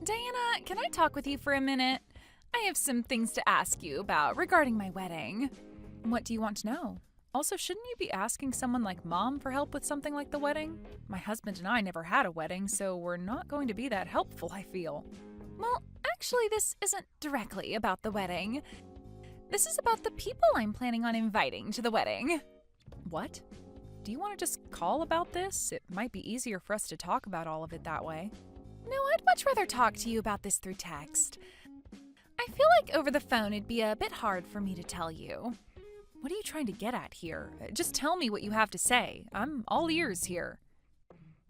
Diana, can I talk with you for a minute? I have some things to ask you about regarding my wedding. What do you want to know? Also, shouldn't you be asking someone like Mom for help with something like the wedding? My husband and I never had a wedding, so we're not going to be that helpful, I feel. Well, actually, this isn't directly about the wedding. This is about the people I'm planning on inviting to the wedding. What? Do you want to just call about this? It might be easier for us to talk about all of it that way. No, I'd much rather talk to you about this through text. I feel like over the phone it'd be a bit hard for me to tell you. What are you trying to get at here? Just tell me what you have to say. I'm all ears here.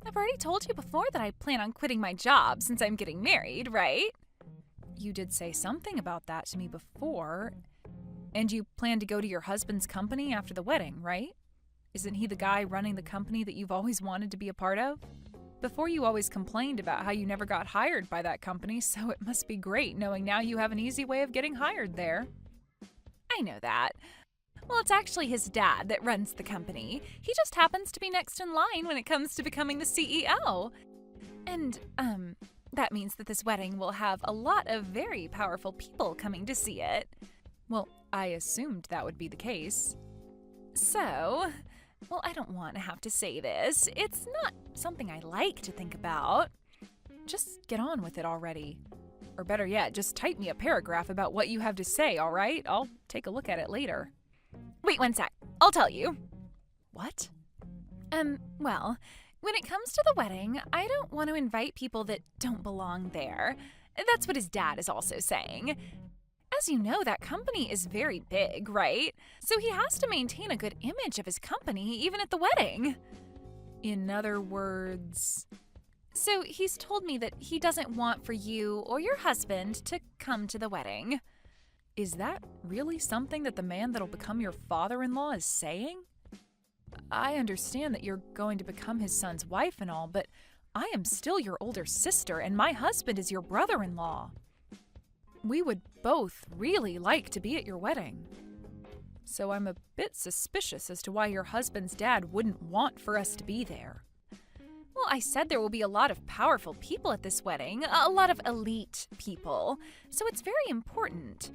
I've already told you before that I plan on quitting my job since I'm getting married, right? You did say something about that to me before. And you plan to go to your husband's company after the wedding, right? Isn't he the guy running the company that you've always wanted to be a part of? Before you always complained about how you never got hired by that company, so it must be great knowing now you have an easy way of getting hired there. I know that. Well, it's actually his dad that runs the company. He just happens to be next in line when it comes to becoming the CEO. And, that means that this wedding will have a lot of very powerful people coming to see it. Well, I assumed that would be the case. So, well, I don't want to have to say this. It's not something I like to think about. Just get on with it already. Or better yet, just type me a paragraph about what you have to say, all right? I'll take a look at it later. Wait one sec. I'll tell you. What? Well, when it comes to the wedding, I don't want to invite people that don't belong there. That's what his dad is also saying. As you know, that company is very big, right? So he has to maintain a good image of his company even at the wedding. In other words... So he's told me that he doesn't want for you or your husband to come to the wedding. Is that really something that the man that'll become your father-in-law is saying? I understand that you're going to become his son's wife and all, but I am still your older sister and my husband is your brother-in-law. We would both really like to be at your wedding. So I'm a bit suspicious as to why your husband's dad wouldn't want for us to be there. Well, I said there will be a lot of powerful people at this wedding, a lot of elite people, so it's very important.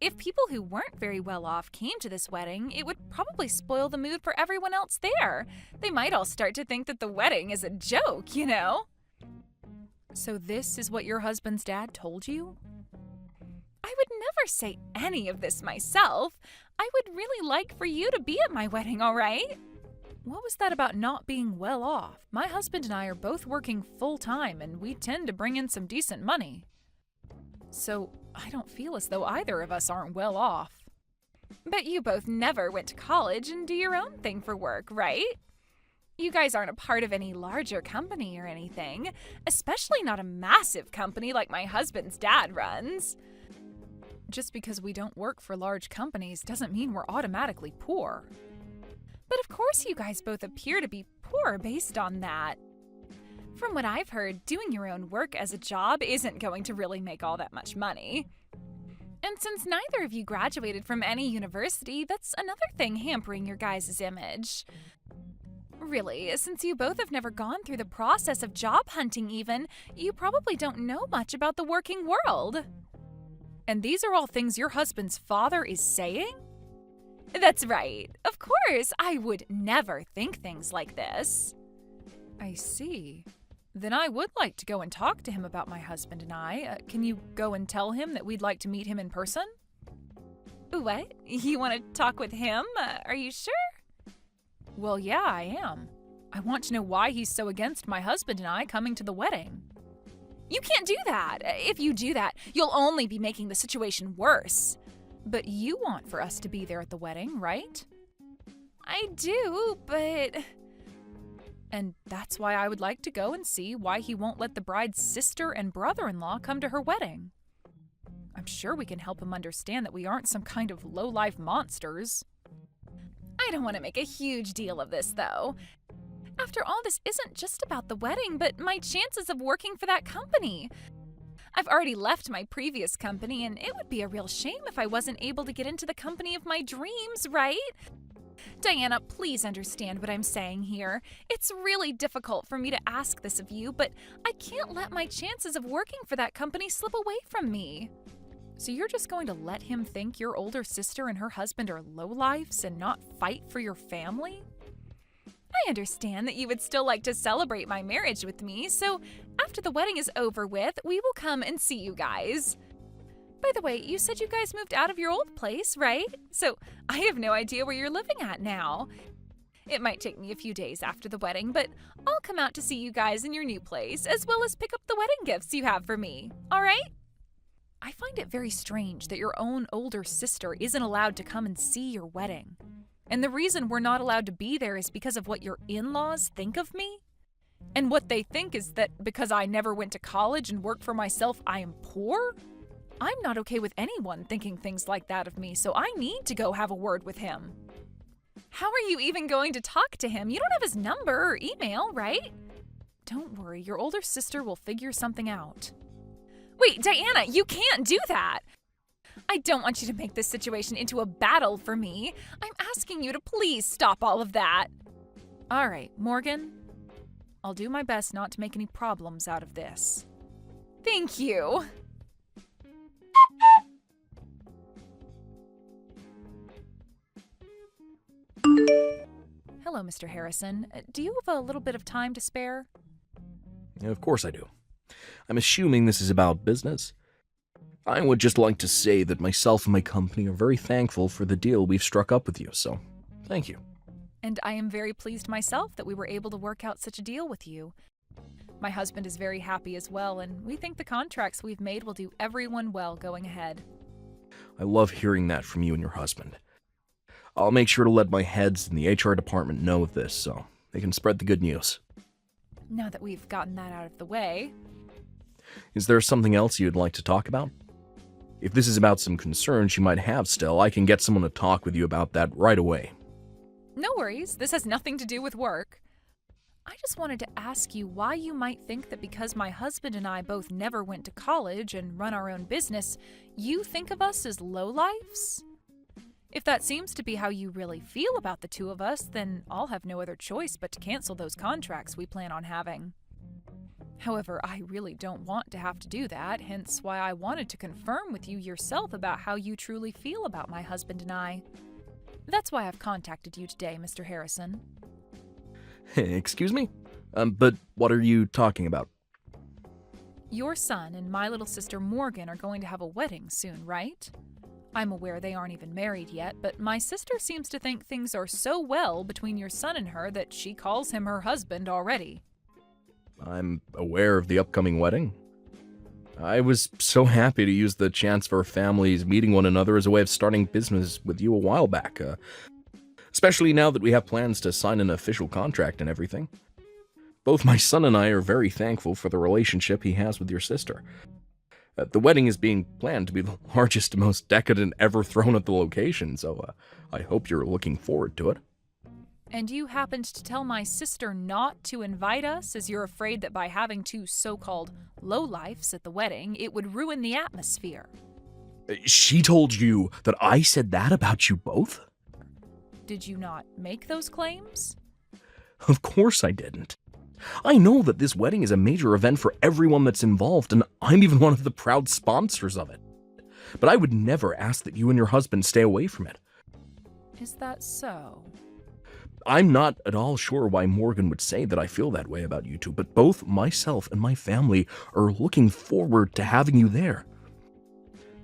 If people who weren't very well off came to this wedding, it would probably spoil the mood for everyone else there. They might all start to think that the wedding is a joke, you know? So this is what your husband's dad told you? I would never say any of this myself. I would really like for you to be at my wedding, all right? What was that about not being well off? My husband and I are both working full-time, and we tend to bring in some decent money. So I don't feel as though either of us aren't well off. But you both never went to college and do your own thing for work, right? You guys aren't a part of any larger company or anything, especially not a massive company like my husband's dad runs. Just because we don't work for large companies doesn't mean we're automatically poor. But of course you guys both appear to be poor based on that. From what I've heard, doing your own work as a job isn't going to really make all that much money. And since neither of you graduated from any university, that's another thing hampering your guys' image. Really, since you both have never gone through the process of job hunting even, you probably don't know much about the working world. And these are all things your husband's father is saying? That's right. Of course, I would never think things like this. I see. Then I would like to go and talk to him about my husband and I. Can you go and tell him that we'd like to meet him in person? What? You want to talk with him? Are you sure? Well, yeah, I am. I want to know why he's so against my husband and I coming to the wedding. You can't do that. If you do that, you'll only be making the situation worse. But you want for us to be there at the wedding, right? I do, but... And that's why I would like to go and see why he won't let the bride's sister and brother-in-law come to her wedding. I'm sure we can help him understand that we aren't some kind of low-life monsters. I don't want to make a huge deal of this, though. After all, this isn't just about the wedding, but my chances of working for that company. I've already left my previous company, and it would be a real shame if I wasn't able to get into the company of my dreams, right? Diana, please understand what I'm saying here. It's really difficult for me to ask this of you, but I can't let my chances of working for that company slip away from me. So you're just going to let him think your older sister and her husband are lowlifes and not fight for your family? I understand that you would still like to celebrate my marriage with me, so after the wedding is over with, we will come and see you guys. By the way, you said you guys moved out of your old place, right? So I have no idea where you're living at now. It might take me a few days after the wedding, but I'll come out to see you guys in your new place, as well as pick up the wedding gifts you have for me, all right? I find it very strange that your own older sister isn't allowed to come and see your wedding. And the reason we're not allowed to be there is because of what your in-laws think of me? And what they think is that because I never went to college and worked for myself, I am poor? I'm not okay with anyone thinking things like that of me, so I need to go have a word with him. How are you even going to talk to him? You don't have his number or email, right? Don't worry, your older sister will figure something out. Wait, Diana, you can't do that! I don't want you to make this situation into a battle for me. I'm asking you to please stop all of that. All right, Morgan, I'll do my best not to make any problems out of this. Thank you. Hello, Mr. Harrison. Do you have a little bit of time to spare? Of course I do. I'm assuming this is about business. I would just like to say that myself and my company are very thankful for the deal we've struck up with you, so thank you. And I am very pleased myself that we were able to work out such a deal with you. My husband is very happy as well, and we think the contracts we've made will do everyone well going ahead. I love hearing that from you and your husband. I'll make sure to let my heads in the HR department know of this so they can spread the good news. Now that we've gotten that out of the way. Is there something else you'd like to talk about? If this is about some concerns you might have still, I can get someone to talk with you about that right away. No worries, this has nothing to do with work. I just wanted to ask you why you might think that because my husband and I both never went to college and run our own business, you think of us as lowlifes? If that seems to be how you really feel about the two of us, then I'll have no other choice but to cancel those contracts we plan on having. However, I really don't want to have to do that, hence why I wanted to confirm with you yourself about how you truly feel about my husband and I. That's why I've contacted you today, Mr. Harrison. Excuse me? But what are you talking about? Your son and my little sister Morgan are going to have a wedding soon, right? I'm aware they aren't even married yet, but my sister seems to think things are so well between your son and her that she calls him her husband already. I'm aware of the upcoming wedding. I was so happy to use the chance for our families meeting one another as a way of starting business with you a while back, especially now that we have plans to sign an official contract and everything. Both my son and I are very thankful for the relationship he has with your sister. The wedding is being planned to be the largest and most decadent ever thrown at the location, so I hope you're looking forward to it. And you happened to tell my sister not to invite us as you're afraid that by having two so-called lowlifes at the wedding, it would ruin the atmosphere. She told you that I said that about you both? Did you not make those claims? Of course I didn't. I know that this wedding is a major event for everyone that's involved, and I'm even one of the proud sponsors of it. But I would never ask that you and your husband stay away from it. Is that so? I'm not at all sure why Morgan would say that I feel that way about you two, but both myself and my family are looking forward to having you there.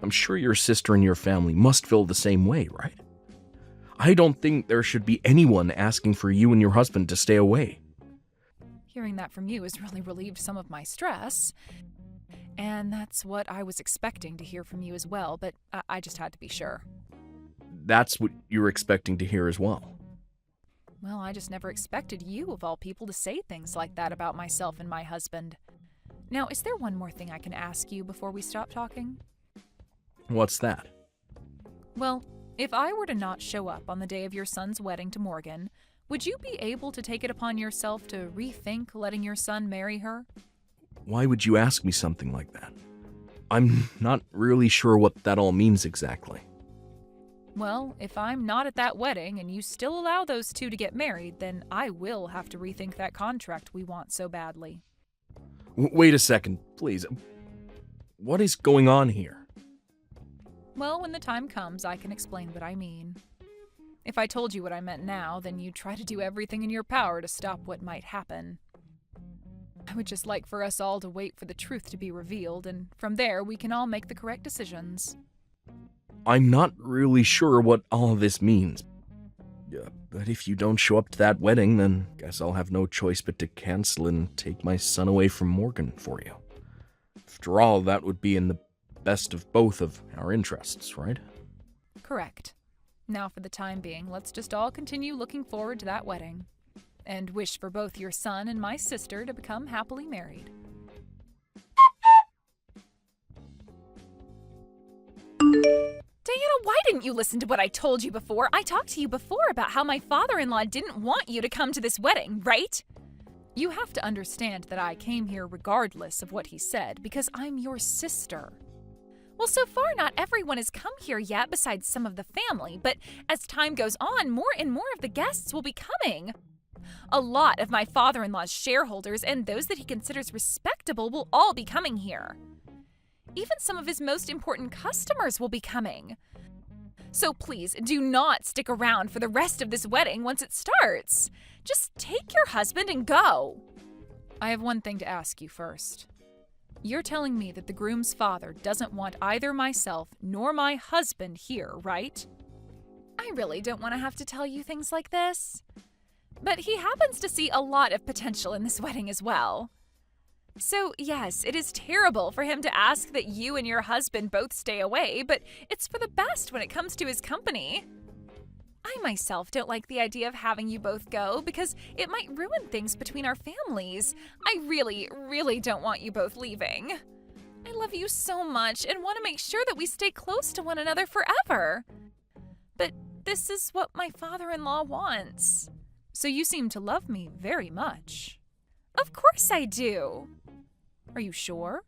I'm sure your sister and your family must feel the same way, right? I don't think there should be anyone asking for you and your husband to stay away. Hearing that from you has really relieved some of my stress. And that's what I was expecting to hear from you as well, but I just had to be sure. That's what you were expecting to hear as well. Well, I just never expected you, of all people, to say things like that about myself and my husband. Now, is there one more thing I can ask you before we stop talking? What's that? Well, if I were to not show up on the day of your son's wedding to Morgan, would you be able to take it upon yourself to rethink letting your son marry her? Why would you ask me something like that? I'm not really sure what that all means exactly. Well, if I'm not at that wedding and you still allow those two to get married, then I will have to rethink that contract we want so badly. Wait a second, please. What is going on here? Well, when the time comes, I can explain what I mean. If I told you what I meant now, then you'd try to do everything in your power to stop what might happen. I would just like for us all to wait for the truth to be revealed, and from there we can all make the correct decisions. I'm not really sure what all of this means. But if you don't show up to that wedding, then guess I'll have no choice but to cancel and take my son away from Morgan for you. After all, that would be in the best of both of our interests, right? Correct. Now for the time being, let's just all continue looking forward to that wedding, and wish for both your son and my sister to become happily married. Diana, why didn't you listen to what I told you before? I talked to you before about how my father-in-law didn't want you to come to this wedding, right? You have to understand that I came here regardless of what he said, because I'm your sister. Well, so far not everyone has come here yet besides some of the family, but as time goes on, more and more of the guests will be coming. A lot of my father-in-law's shareholders and those that he considers respectable will all be coming here. Even some of his most important customers will be coming. So please, do not stick around for the rest of this wedding once it starts. Just take your husband and go. I have one thing to ask you first. You're telling me that the groom's father doesn't want either myself nor my husband here, right? I really don't want to have to tell you things like this. But he happens to see a lot of potential in this wedding as well. So, yes, it is terrible for him to ask that you and your husband both stay away, but it's for the best when it comes to his company. I myself don't like the idea of having you both go because it might ruin things between our families. I really, really don't want you both leaving. I love you so much and want to make sure that we stay close to one another forever. But this is what my father-in-law wants. So you seem to love me very much. Of course I do. Are you sure?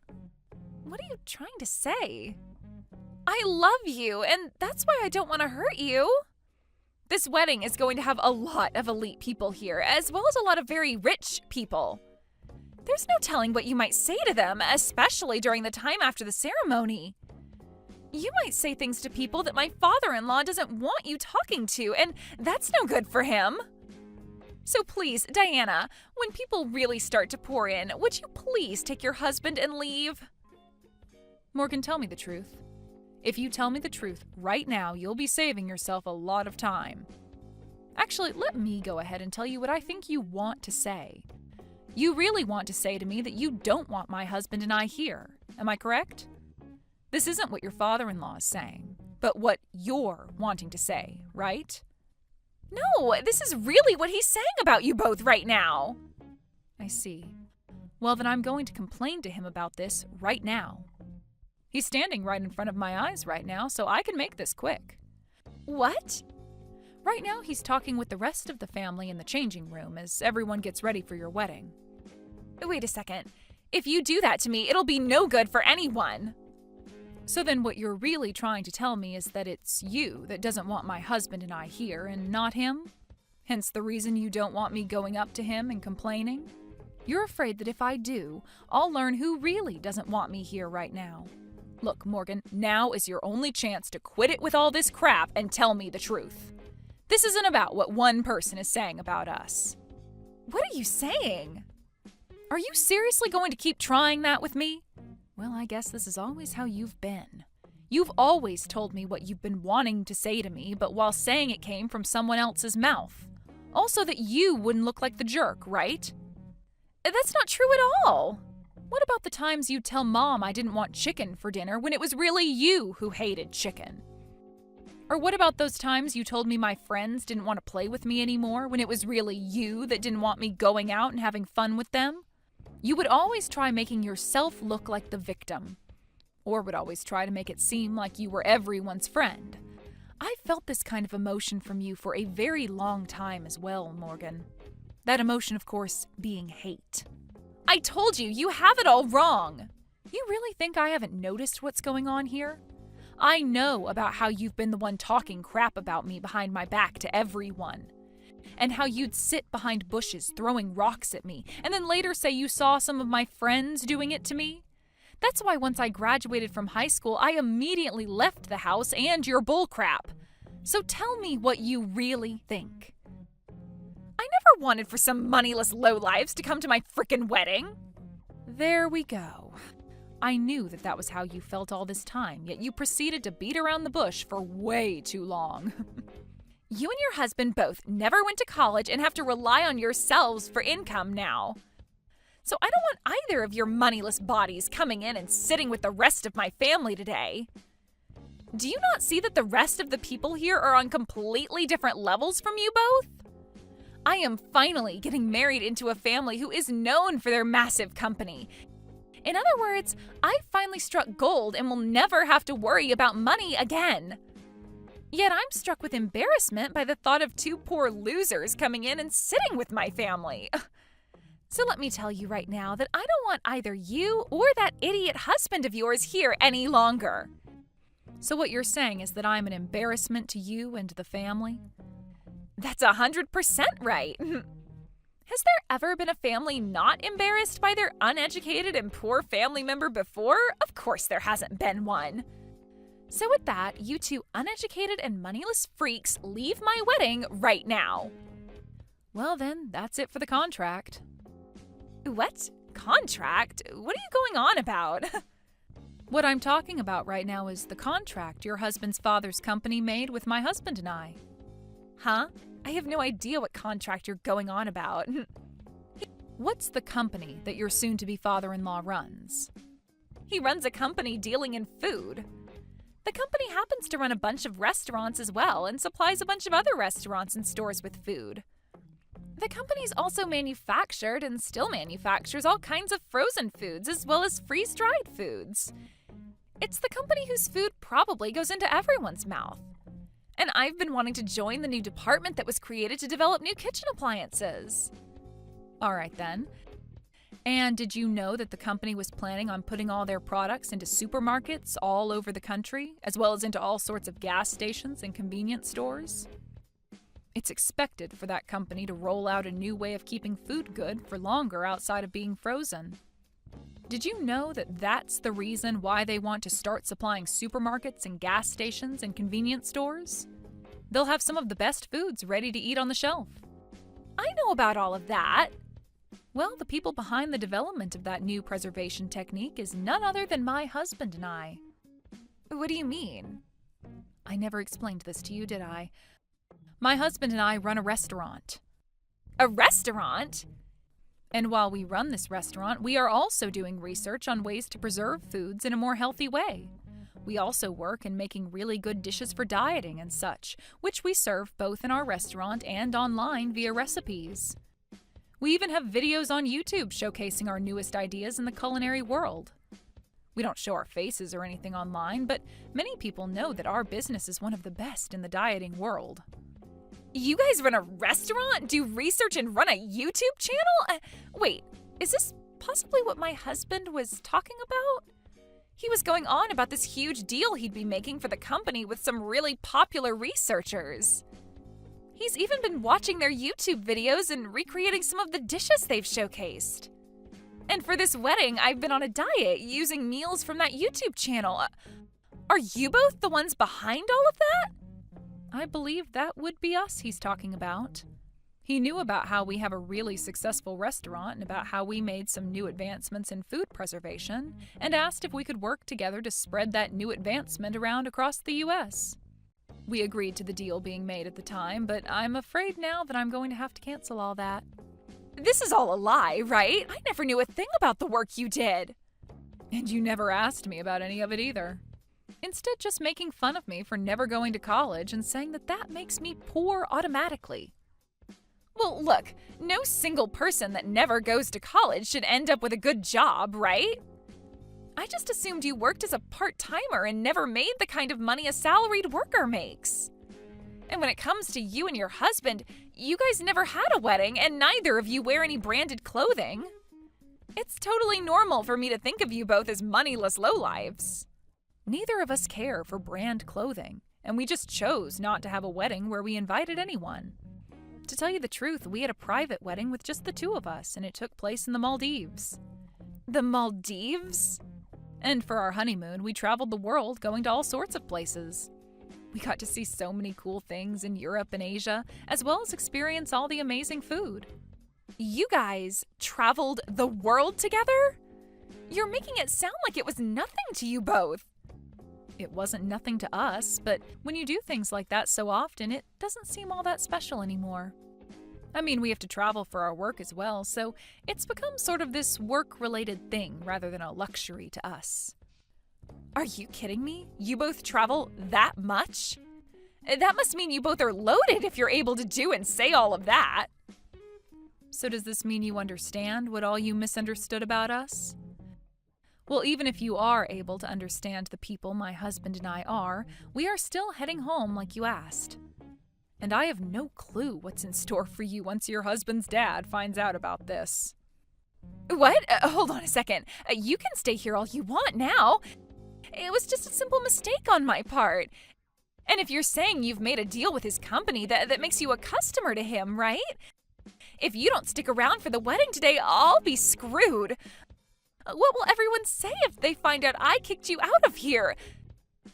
What are you trying to say? I love you, and that's why I don't want to hurt you. This wedding is going to have a lot of elite people here, as well as a lot of very rich people. There's no telling what you might say to them, especially during the time after the ceremony. You might say things to people that my father-in-law doesn't want you talking to, and that's no good for him. So please, Diana, when people really start to pour in, would you please take your husband and leave? Morgan, tell me the truth. If you tell me the truth right now, you'll be saving yourself a lot of time. Actually, let me go ahead and tell you what I think you want to say. You really want to say to me that you don't want my husband and I here. Am I correct? This isn't what your father-in-law is saying, but what you're wanting to say, right? No, this is really what he's saying about you both right now. I see. Well, then I'm going to complain to him about this right now. He's standing right in front of my eyes right now, so I can make this quick. What? Right now, he's talking with the rest of the family in the changing room as everyone gets ready for your wedding. Wait a second. If you do that to me, it'll be no good for anyone. So then what you're really trying to tell me is that it's you that doesn't want my husband and I here and not him? Hence the reason you don't want me going up to him and complaining? You're afraid that if I do, I'll learn who really doesn't want me here right now. Look, Morgan, now is your only chance to quit it with all this crap and tell me the truth. This isn't about what one person is saying about us. What are you saying? Are you seriously going to keep trying that with me? Well, I guess this is always how you've been. You've always told me what you've been wanting to say to me, but while saying it came from someone else's mouth. Also that you wouldn't look like the jerk, right? That's not true at all. What about the times you'd tell Mom I didn't want chicken for dinner when it was really you who hated chicken? Or what about those times you told me my friends didn't want to play with me anymore when it was really you that didn't want me going out and having fun with them? You would always try making yourself look like the victim, or would always try to make it seem like you were everyone's friend. I felt this kind of emotion from you for a very long time as well, Morgan. That emotion, of course, being hate. I told you, you have it all wrong. You really think I haven't noticed what's going on here? I know about how you've been the one talking crap about me behind my back to everyone. And how you'd sit behind bushes throwing rocks at me, and then later say you saw some of my friends doing it to me. That's why once I graduated from high school, I immediately left the house and your bullcrap. So tell me what you really think. I never wanted for some moneyless lowlives to come to my frickin' wedding. There we go. I knew that was how you felt all this time, yet you proceeded to beat around the bush for way too long. You and your husband both never went to college and have to rely on yourselves for income now. So I don't want either of your moneyless bodies coming in and sitting with the rest of my family today. Do you not see that the rest of the people here are on completely different levels from you both? I am finally getting married into a family who is known for their massive company. In other words, I've finally struck gold and will never have to worry about money again. Yet I'm struck with embarrassment by the thought of two poor losers coming in and sitting with my family. So let me tell you right now that I don't want either you or that idiot husband of yours here any longer. So what you're saying is that I'm an embarrassment to you and to the family? That's 100% right. Has there ever been a family not embarrassed by their uneducated and poor family member before? Of course there hasn't been one. So with that, you two uneducated and moneyless freaks leave my wedding right now. Well then, that's it for the contract. What? Contract? What are you going on about? What I'm talking about right now is the contract your husband's father's company made with my husband and I. Huh? I have no idea what contract you're going on about. What's the company that your soon-to-be father-in-law runs? He runs a company dealing in food. The company happens to run a bunch of restaurants as well and supplies a bunch of other restaurants and stores with food. The company's also manufactured and still manufactures all kinds of frozen foods as well as freeze-dried foods. It's the company whose food probably goes into everyone's mouth. And I've been wanting to join the new department that was created to develop new kitchen appliances. All right then. And did you know that the company was planning on putting all their products into supermarkets all over the country, as well as into all sorts of gas stations and convenience stores? It's expected for that company to roll out a new way of keeping food good for longer outside of being frozen. Did you know that that's the reason why they want to start supplying supermarkets and gas stations and convenience stores? They'll have some of the best foods ready to eat on the shelf. I know about all of that. Well, the people behind the development of that new preservation technique is none other than my husband and I. What do you mean? I never explained this to you, did I? My husband and I run a restaurant. A restaurant? And while we run this restaurant, we are also doing research on ways to preserve foods in a more healthy way. We also work in making really good dishes for dieting and such, which we serve both in our restaurant and online via recipes. We even have videos on YouTube showcasing our newest ideas in the culinary world. We don't show our faces or anything online, but many people know that our business is one of the best in the dieting world. You guys run a restaurant, do research, and run a YouTube channel? Wait, is this possibly what my husband was talking about? He was going on about this huge deal he'd be making for the company with some really popular researchers. He's even been watching their YouTube videos and recreating some of the dishes they've showcased. And for this wedding, I've been on a diet using meals from that YouTube channel. Are you both the ones behind all of that? I believe that would be us he's talking about. He knew about how we have a really successful restaurant and about how we made some new advancements in food preservation, and asked if we could work together to spread that new advancement around across the U.S. We agreed to the deal being made at the time, but I'm afraid now that I'm going to have to cancel all that. This is all a lie, right? I never knew a thing about the work you did. And you never asked me about any of it either. Instead, just making fun of me for never going to college and saying that makes me poor automatically. Well, look, no single person that never goes to college should end up with a good job, right? I just assumed you worked as a part-timer and never made the kind of money a salaried worker makes. And when it comes to you and your husband, you guys never had a wedding and neither of you wear any branded clothing. It's totally normal for me to think of you both as moneyless lowlives. Neither of us care for brand clothing, and we just chose not to have a wedding where we invited anyone. To tell you the truth, we had a private wedding with just the two of us, and it took place in the Maldives. The Maldives? And for our honeymoon, we traveled the world going to all sorts of places. We got to see so many cool things in Europe and Asia, as well as experience all the amazing food. You guys traveled the world together? You're making it sound like it was nothing to you both. It wasn't nothing to us, but when you do things like that so often, it doesn't seem all that special anymore. I mean, we have to travel for our work as well, so it's become sort of this work-related thing rather than a luxury to us. Are you kidding me? You both travel that much? That must mean you both are loaded if you're able to do and say all of that. So does this mean you understand what all you misunderstood about us? Well, even if you are able to understand the people my husband and I are, we are still heading home like you asked. And I have no clue what's in store for you once your husband's dad finds out about this. What? Hold on a second. You can stay here all you want now. It was just a simple mistake on my part. And if you're saying you've made a deal with his company, that makes you a customer to him, right? If you don't stick around for the wedding today, I'll be screwed. What will everyone say if they find out I kicked you out of here?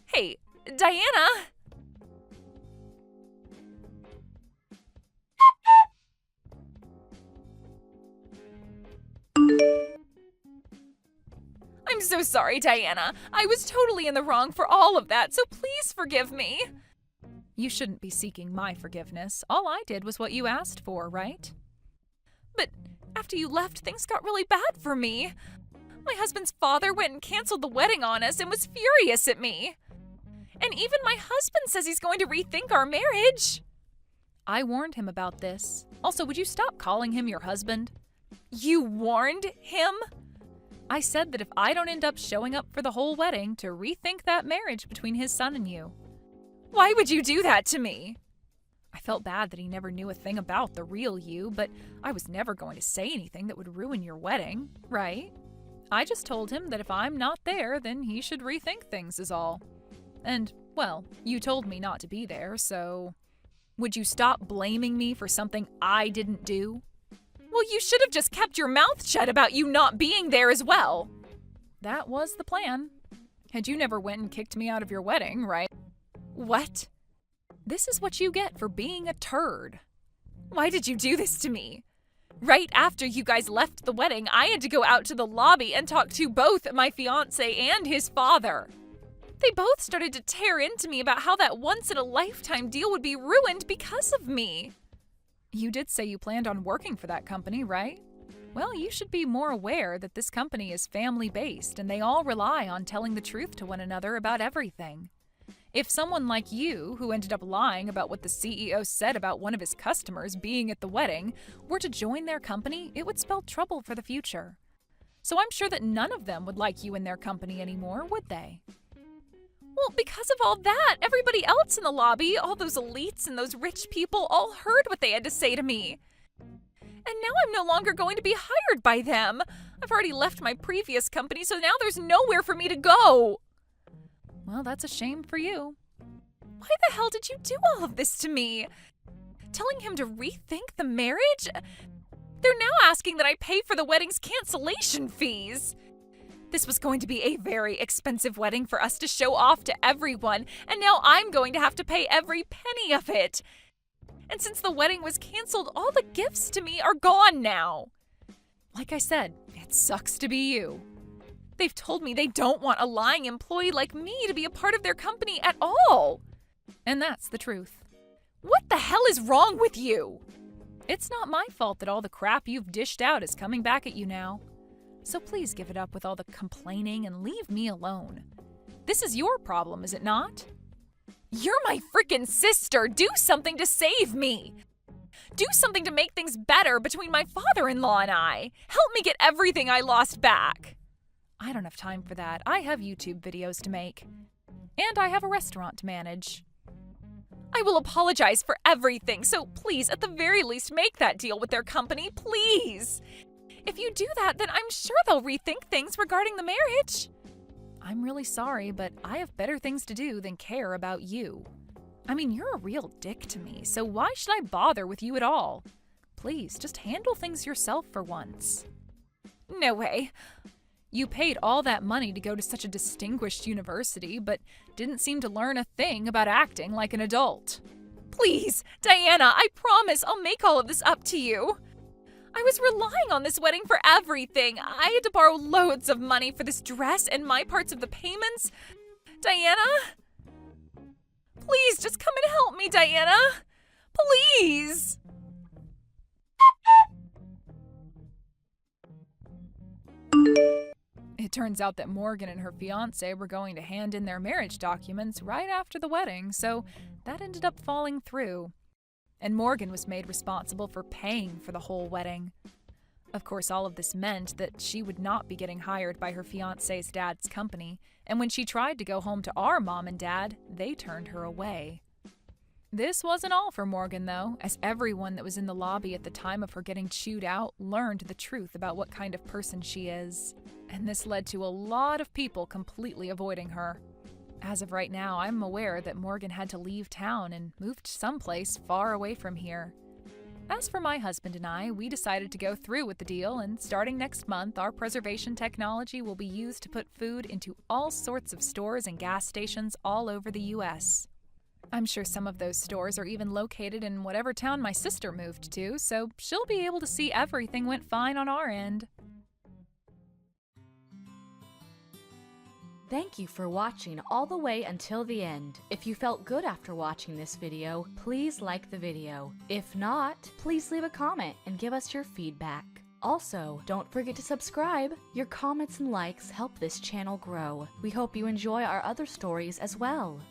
Hey, Diana. I'm so sorry, Diana. I was totally in the wrong for all of that, so please forgive me. You shouldn't be seeking my forgiveness. All I did was what you asked for, right? But after you left, things got really bad for me. My husband's father went and canceled the wedding on us and was furious at me. And even my husband says he's going to rethink our marriage. I warned him about this. Also, would you stop calling him your husband? You warned him? I said that if I don't end up showing up for the whole wedding, to rethink that marriage between his son and you. Why would you do that to me? I felt bad that he never knew a thing about the real you, but I was never going to say anything that would ruin your wedding, right? I just told him that if I'm not there, then he should rethink things is all. And, well, you told me not to be there, so... Would you stop blaming me for something I didn't do? Well, you should have just kept your mouth shut about you not being there as well. That was the plan. And you never went and kicked me out of your wedding, right? What? This is what you get for being a turd. Why did you do this to me? Right after you guys left the wedding, I had to go out to the lobby and talk to both my fiancé and his father. They both started to tear into me about how that once-in-a-lifetime deal would be ruined because of me. You did say you planned on working for that company, right? Well, you should be more aware that this company is family-based and they all rely on telling the truth to one another about everything. If someone like you, who ended up lying about what the CEO said about one of his customers being at the wedding, were to join their company, it would spell trouble for the future. So I'm sure that none of them would like you in their company anymore, would they? Well, because of all that, everybody else in the lobby, all those elites and those rich people, all heard what they had to say to me. And now I'm no longer going to be hired by them. I've already left my previous company, so now there's nowhere for me to go. Well, that's a shame for you. Why the hell did you do all of this to me? Telling him to rethink the marriage? They're now asking that I pay for the wedding's cancellation fees. This was going to be a very expensive wedding for us to show off to everyone, and now I'm going to have to pay every penny of it. And since the wedding was canceled, all the gifts to me are gone now. Like I said, it sucks to be you. They've told me they don't want a lying employee like me to be a part of their company at all. And that's the truth. What the hell is wrong with you? It's not my fault that all the crap you've dished out is coming back at you now. So please give it up with all the complaining and leave me alone. This is your problem, is it not? You're my freaking sister. Do something to save me. Do something to make things better between my father-in-law and I. Help me get everything I lost back. I don't have time for that. I have YouTube videos to make. And I have a restaurant to manage. I will apologize for everything, so please, at the very least, make that deal with their company, please. If you do that, then I'm sure they'll rethink things regarding the marriage. I'm really sorry, but I have better things to do than care about you. I mean, you're a real dick to me, so why should I bother with you at all? Please, just handle things yourself for once. No way. You paid all that money to go to such a distinguished university, but didn't seem to learn a thing about acting like an adult. Please, Diana, I promise I'll make all of this up to you. I was relying on this wedding for everything. I had to borrow loads of money for this dress and my parts of the payments. Diana? Please, just come and help me, Diana. Please. It turns out that Morgan and her fiancé were going to hand in their marriage documents right after the wedding, so that ended up falling through. And Morgan was made responsible for paying for the whole wedding. Of course, all of this meant that she would not be getting hired by her fiancé's dad's company, and when she tried to go home to our mom and dad, they turned her away. This wasn't all for Morgan, though, as everyone that was in the lobby at the time of her getting chewed out learned the truth about what kind of person she is. And this led to a lot of people completely avoiding her. As of right now, I'm aware that Morgan had to leave town and moved someplace far away from here. As for my husband and I, we decided to go through with the deal, and starting next month, our preservation technology will be used to put food into all sorts of stores and gas stations all over the U.S. I'm sure some of those stores are even located in whatever town my sister moved to, so she'll be able to see everything went fine on our end. Thank you for watching all the way until the end. If you felt good after watching this video, please like the video. If not, please leave a comment and give us your feedback. Also, don't forget to subscribe. Your comments and likes help this channel grow. We hope you enjoy our other stories as well.